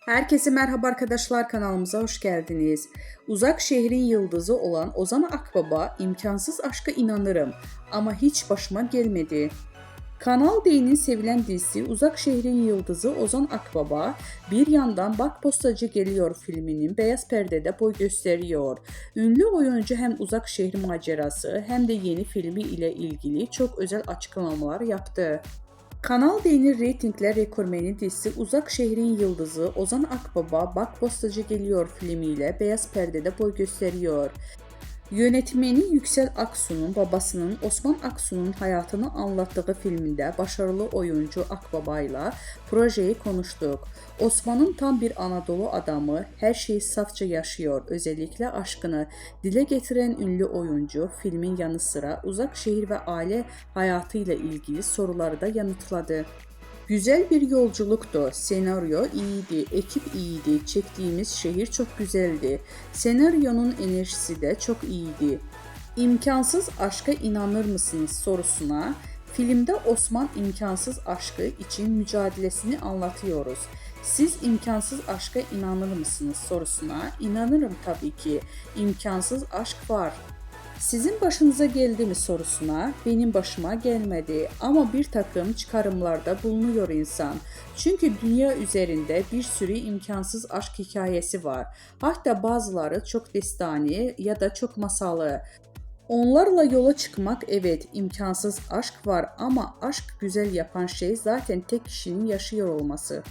Herkese merhaba arkadaşlar, kanalımıza hoş geldiniz. Uzak şehrin yıldızı olan Ozan Akbaba imkansız aşka inanırım ama hiç başıma gelmedi. Kanal D'nin sevilen dizisi Uzak Şehrin Yıldızı Ozan Akbaba bir yandan Bak Postacı Geliyor filminin beyaz perdede boy gösteriyor. Ünlü oyuncu hem Uzak Şehir macerası hem de yeni filmi ile ilgili çok özel açıklamalar yaptı. Kanal D'nin reytingler rekormeni dizisi Uzak Şehrin Yıldızı Ozan Akbaba Bak Postacı Geliyor filmiyle beyaz perdede boy gösteriyor. Yönetmeni Yüksel Aksu'nun babasının Osman Aksu'nun hayatını anlattığı filminde başarılı oyuncu Akbaba ile projeyi konuştuk. Osman'ın tam bir Anadolu adamı, her şeyi safça yaşıyor, özellikle aşkını dile getiren ünlü oyuncu filmin yanı sıra uzak şehir ve aile hayatıyla ilgili soruları da yanıtladı. Güzel bir yolculuktu. Senaryo iyiydi, ekip iyiydi, çektiğimiz şehir çok güzeldi. Senaryonun enerjisi de çok iyiydi. İmkansız aşka inanır mısınız sorusuna, filmde Osman imkansız aşkı için mücadelesini anlatıyoruz. Siz imkansız aşka inanır mısınız sorusuna, inanırım tabii ki. İmkansız aşk var. Sizin başınıza geldi mi sorusuna, benim başıma gelmedi ama bir takım çıkarımlarda bulunuyor insan. Çünkü dünya üzerinde bir sürü imkansız aşk hikayesi var. Hatta bazıları çok destani ya da çok masalı. Onlarla yola çıkmak, evet, imkansız aşk var ama aşk güzel yapan şey zaten tek kişinin yaşıyor olması.